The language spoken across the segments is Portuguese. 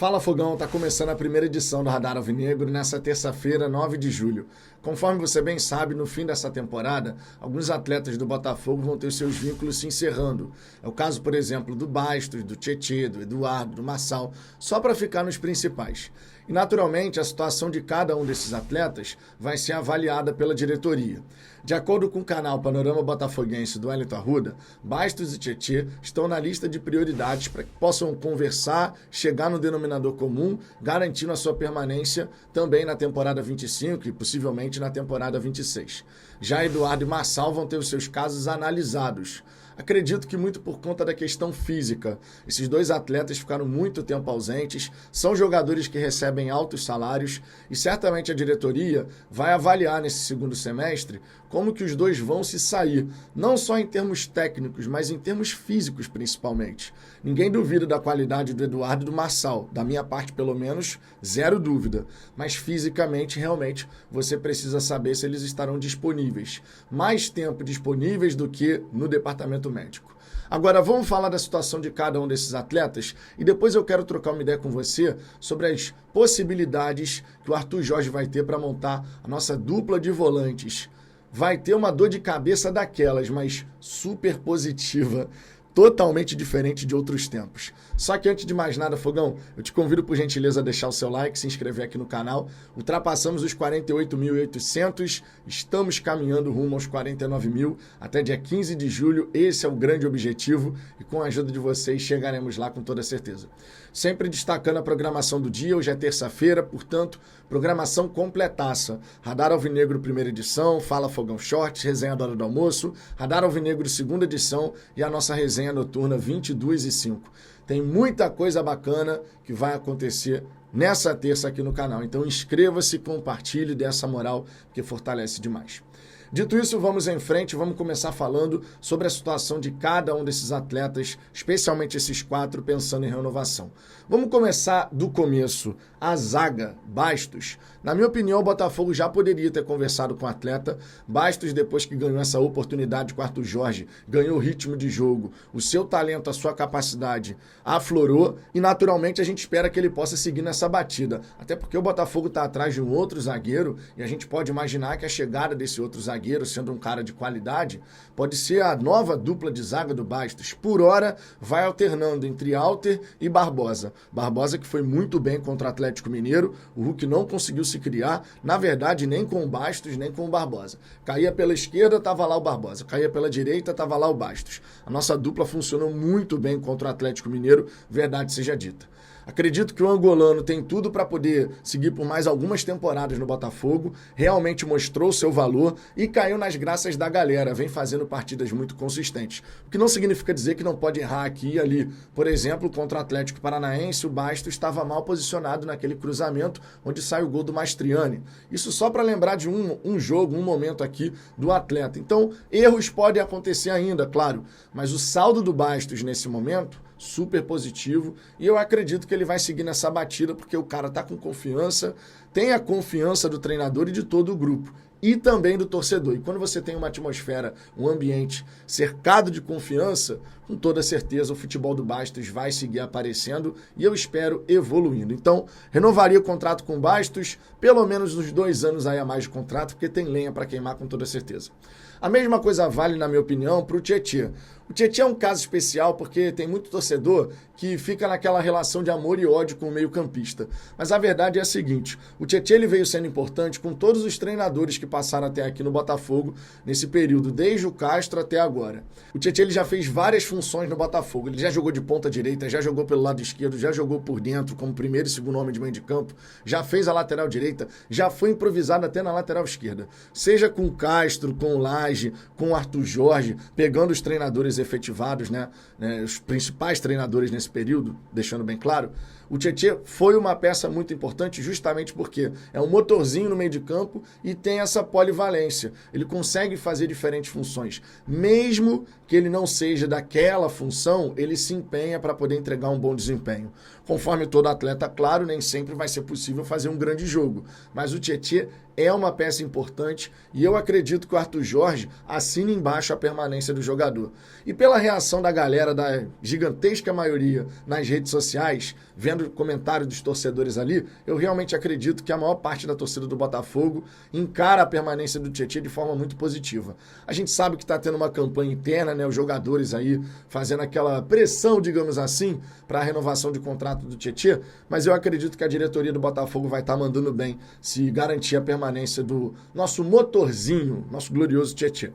Fala Fogão, tá começando a primeira edição do Radar Alvinegro nessa terça-feira, 9 de julho. Conforme você bem sabe, no fim dessa temporada, alguns atletas do Botafogo vão ter seus vínculos se encerrando. É o caso, por exemplo, do Bastos, do Tietê, do Eduardo, do Marçal, só para ficar nos principais. E, naturalmente, a situação de cada um desses atletas vai ser avaliada pela diretoria. De acordo com o canal Panorama Botafoguense do Wellington Arruda, Bastos e Tietê estão na lista de prioridades para que possam conversar, chegar no denominador comum, garantindo a sua permanência também na temporada 25 e possivelmente na temporada 26. Já Eduardo e Marçal vão ter os seus casos analisados. Acredito que muito por conta da questão física. Esses dois atletas ficaram muito tempo ausentes, são jogadores que recebem altos salários e certamente a diretoria vai avaliar nesse segundo semestre como que os dois vão se sair, não só em termos técnicos, mas em termos físicos principalmente. Ninguém duvida da qualidade do Eduardo e do Marçal, da minha parte pelo menos, zero dúvida. Mas fisicamente, realmente, você precisa saber se eles estarão disponíveis. Mais tempo disponíveis do que no departamento médico. Agora, vamos falar da situação de cada um desses atletas e depois eu quero trocar uma ideia com você sobre as possibilidades que o Arthur Jorge vai ter para montar a nossa dupla de volantes. Vai ter uma dor de cabeça daquelas, mas super positiva, totalmente diferente de outros tempos. Só que antes de mais nada, Fogão, eu te convido por gentileza a deixar o seu like, se inscrever aqui no canal. Ultrapassamos os 48.800, estamos caminhando rumo aos 49 mil até dia 15 de julho. Esse é o grande objetivo e com a ajuda de vocês chegaremos lá com toda certeza. Sempre destacando a programação do dia, hoje é terça-feira, portanto, programação completaça. Radar Alvinegro primeira edição, Fala Fogão Shorts, resenha da hora do almoço, Radar Alvinegro segunda edição e a nossa resenha noturna 22 e 5. Tem muita coisa bacana que vai acontecer nessa terça aqui no canal. Então inscreva-se, compartilhe, dê essa moral que fortalece demais. Dito isso, vamos em frente, vamos começar falando sobre a situação de cada um desses atletas, especialmente esses 4, pensando em renovação. Vamos começar do começo. A zaga, Bastos. Na minha opinião, o Botafogo já poderia ter conversado com o atleta. Bastos, depois que ganhou essa oportunidade com o Arthur Jorge, ganhou o ritmo de jogo, o seu talento, a sua capacidade aflorou e, naturalmente, a gente espera que ele possa seguir nessa batida. Até porque o Botafogo está atrás de um outro zagueiro e a gente pode imaginar que a chegada desse outro zagueiro, sendo um cara de qualidade, pode ser a nova dupla de zaga do Bastos. Por hora, vai alternando entre Alter e Barbosa. Barbosa que foi muito bem contra o Atlético Mineiro, o Hulk não conseguiu se criar, na verdade, nem com o Bastos, nem com o Barbosa. Caía pela esquerda, estava lá o Barbosa. Caía pela direita, estava lá o Bastos. A nossa dupla funcionou muito bem contra o Atlético Mineiro, verdade seja dita. Acredito que o angolano tem tudo para poder seguir por mais algumas temporadas no Botafogo, realmente mostrou seu valor e caiu nas graças da galera, vem fazendo partidas muito consistentes. O que não significa dizer que não pode errar aqui e ali. Por exemplo, contra o Atlético Paranaense, o Bastos estava mal posicionado naquele cruzamento onde sai o gol do Mastriani. Isso só para lembrar de um jogo, um momento aqui do atleta. Então, erros podem acontecer ainda, claro, mas o saldo do Bastos nesse momento super positivo e eu acredito que ele vai seguir nessa batida porque o cara tá com confiança, tem a confiança do treinador e de todo o grupo e também do torcedor. E quando você tem uma atmosfera, um ambiente cercado de confiança, com toda certeza o futebol do Bastos vai seguir aparecendo e eu espero evoluindo. Então, renovaria o contrato com o Bastos, pelo menos uns 2 anos aí a mais de contrato, porque tem lenha para queimar com toda certeza. A mesma coisa vale, na minha opinião, para o Tietê. O Tietê é um caso especial porque tem muito torcedor que fica naquela relação de amor e ódio com o meio-campista. Mas a verdade é a seguinte, o Tietê ele veio sendo importante com todos os treinadores que passaram até aqui no Botafogo nesse período, desde o Castro até agora. O Tietê ele já fez várias funções no Botafogo. Ele já jogou de ponta direita, já jogou pelo lado esquerdo, já jogou por dentro como primeiro e segundo homem de meio de campo, já fez a lateral direita, já foi improvisado até na lateral esquerda. Seja com o Castro, com o Lage, com o Arthur Jorge, pegando os treinadores efetivados, né, os principais treinadores nesse período, deixando bem claro, o Tietê foi uma peça muito importante justamente porque é um motorzinho no meio de campo e tem essa polivalência. Ele consegue fazer diferentes funções. Mesmo que ele não seja daquela função, ele se empenha para poder entregar um bom desempenho. Conforme todo atleta, claro, nem sempre vai ser possível fazer um grande jogo. Mas o Tietê é uma peça importante e eu acredito que o Arthur Jorge assina embaixo a permanência do jogador. E pela reação da galera, da gigantesca maioria nas redes sociais, vendo comentário dos torcedores ali, eu realmente acredito que a maior parte da torcida do Botafogo encara a permanência do Tietê de forma muito positiva. A gente sabe que está tendo uma campanha interna, né? Os jogadores aí fazendo aquela pressão, digamos assim, para a renovação de contrato do Tietê, mas eu acredito que a diretoria do Botafogo vai estar mandando bem se garantir a permanência do nosso motorzinho, nosso glorioso Tietê.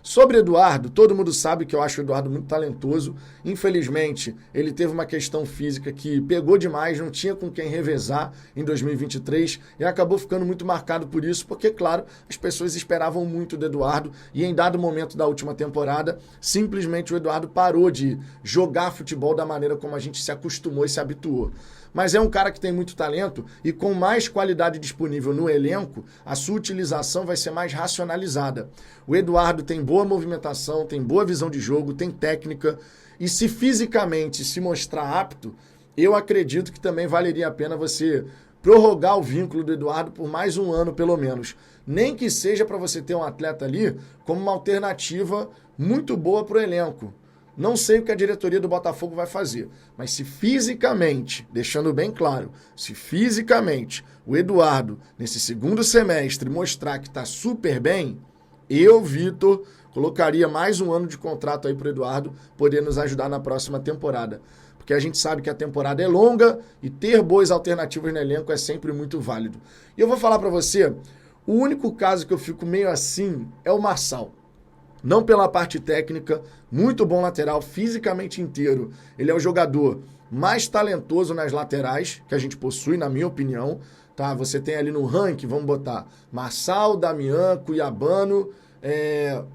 Sobre Eduardo, todo mundo sabe que eu acho o Eduardo muito talentoso. Infelizmente, ele teve uma questão física que pegou demais, não tinha com quem revezar em 2023 e acabou ficando muito marcado por isso, porque, claro, as pessoas esperavam muito do Eduardo e em dado momento da última temporada, simplesmente o Eduardo parou de jogar futebol da maneira como a gente se acostumou e se habituou. Mas é um cara que tem muito talento e com mais qualidade disponível no elenco, a sua utilização vai ser mais racionalizada. O Eduardo tem boa movimentação, tem boa visão de jogo, tem técnica e se fisicamente se mostrar apto, eu acredito que também valeria a pena você prorrogar o vínculo do Eduardo por mais um ano pelo menos. Nem que seja para você ter um atleta ali como uma alternativa muito boa para o elenco. Não sei o que a diretoria do Botafogo vai fazer, mas se fisicamente, deixando bem claro, se fisicamente o Eduardo, nesse segundo semestre, mostrar que está super bem, eu, Vitor, colocaria mais um ano de contrato aí para o Eduardo poder nos ajudar na próxima temporada. Porque a gente sabe que a temporada é longa e ter boas alternativas no elenco é sempre muito válido. E eu vou falar para você, o único caso que eu fico meio assim é o Marçal. Não pela parte técnica, muito bom lateral, fisicamente inteiro. Ele é o jogador mais talentoso nas laterais que a gente possui, na minha opinião. Tá? Você tem ali no ranking, vamos botar Marçal, Damian, Cuiabano,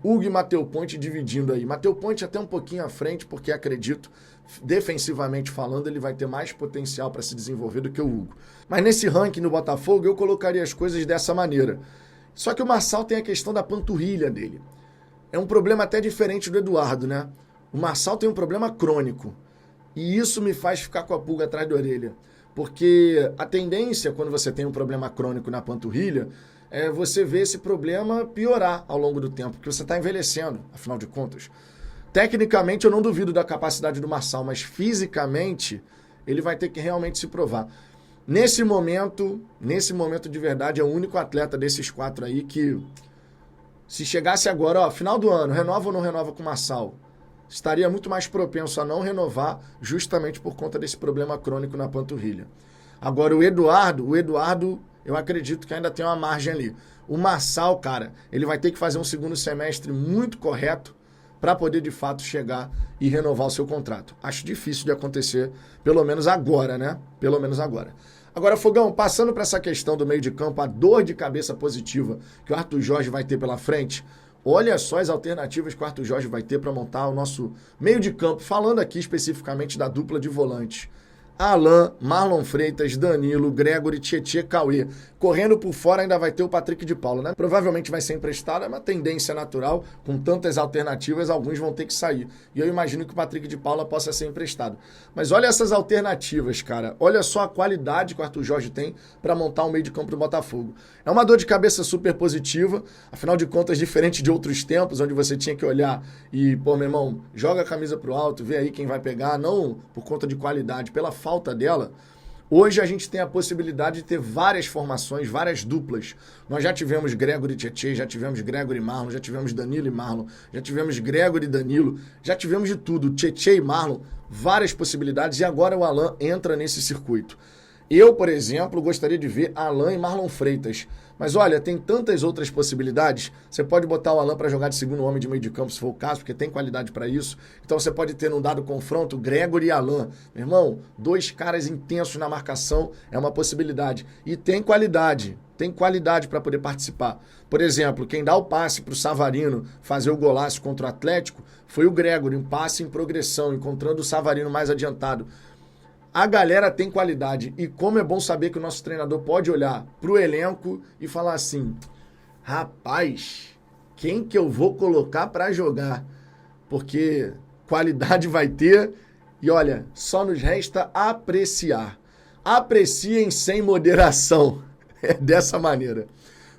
Hugo e Matheus Ponte dividindo aí. Matheus Ponte até um pouquinho à frente, porque acredito, defensivamente falando, ele vai ter mais potencial para se desenvolver do que o Hugo. Mas nesse ranking no Botafogo, eu colocaria as coisas dessa maneira. Só que o Marçal tem a questão da panturrilha dele. É um problema até diferente do Eduardo, né? O Marçal tem um problema crônico. E isso me faz ficar com a pulga atrás da orelha. Porque a tendência, quando você tem um problema crônico na panturrilha, é você ver esse problema piorar ao longo do tempo, porque você está envelhecendo, afinal de contas. Tecnicamente, eu não duvido da capacidade do Marçal, mas fisicamente, ele vai ter que realmente se provar. Nesse momento de verdade, é o único atleta desses 4 aí que... Se chegasse agora, ó, final do ano, renova ou não renova com o Marçal? Estaria muito mais propenso a não renovar justamente por conta desse problema crônico na panturrilha. Agora, o Eduardo, eu acredito que ainda tem uma margem ali. O Marçal, cara, ele vai ter que fazer um segundo semestre muito correto para poder, de fato, chegar e renovar o seu contrato. Acho difícil de acontecer, pelo menos agora, né? Pelo menos agora. Agora, Fogão, passando para essa questão do meio de campo, a dor de cabeça positiva que o Arthur Jorge vai ter pela frente, olha só as alternativas que o Arthur Jorge vai ter para montar o nosso meio de campo, falando aqui especificamente da dupla de volantes. Alan, Marlon Freitas, Danilo, Gregory, Tietê, Cauê. Correndo por fora ainda vai ter o Patrick de Paula, né? Provavelmente vai ser emprestado, é uma tendência natural. Com tantas alternativas, alguns vão ter que sair. E eu imagino que o Patrick de Paula possa ser emprestado. Mas olha essas alternativas, cara. Olha só a qualidade que o Arthur Jorge tem para montar um meio de campo do Botafogo. É uma dor de cabeça super positiva. Afinal de contas, diferente de outros tempos, onde você tinha que olhar e, pô, meu irmão, joga a camisa pro alto, vê aí quem vai pegar. Não por conta de qualidade, pela falta dela. Hoje a gente tem a possibilidade de ter várias formações, várias duplas. Nós já tivemos Gregory e Tietê, já tivemos Gregory e Marlon, já tivemos Danilo e Marlon, já tivemos Gregory e Danilo, já tivemos de tudo, Tietê e Marlon, várias possibilidades, e agora o Alan entra nesse circuito. Eu, por exemplo, gostaria de ver Alan e Marlon Freitas. Mas olha, tem tantas outras possibilidades. Você pode botar o Alan para jogar de segundo homem de meio de campo, se for o caso, porque tem qualidade para isso. Então você pode ter num dado confronto Gregory e Alan. Meu irmão, 2 caras intensos na marcação é uma possibilidade. E tem qualidade para poder participar. Por exemplo, quem dá o passe para o Savarino fazer o golaço contra o Atlético foi o Gregory, um passe em progressão, encontrando o Savarino mais adiantado. A galera tem qualidade e como é bom saber que o nosso treinador pode olhar para o elenco e falar assim, rapaz, quem que eu vou colocar para jogar? Porque qualidade vai ter e olha, só nos resta apreciar. Apreciem sem moderação. É dessa maneira.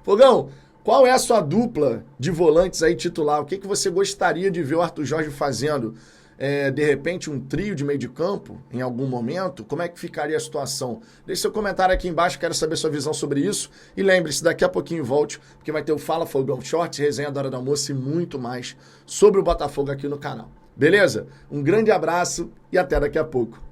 Fogão, qual é a sua dupla de volantes aí titular? O que você gostaria de ver o Arthur Jorge fazendo? de repente, um trio de meio de campo em algum momento? Como é que ficaria a situação? Deixe seu comentário aqui embaixo, quero saber sua visão sobre isso. E lembre-se, daqui a pouquinho volte, porque vai ter o Fala Fogão Shorts, resenha da hora do almoço e muito mais sobre o Botafogo aqui no canal. Beleza? Um grande abraço e até daqui a pouco.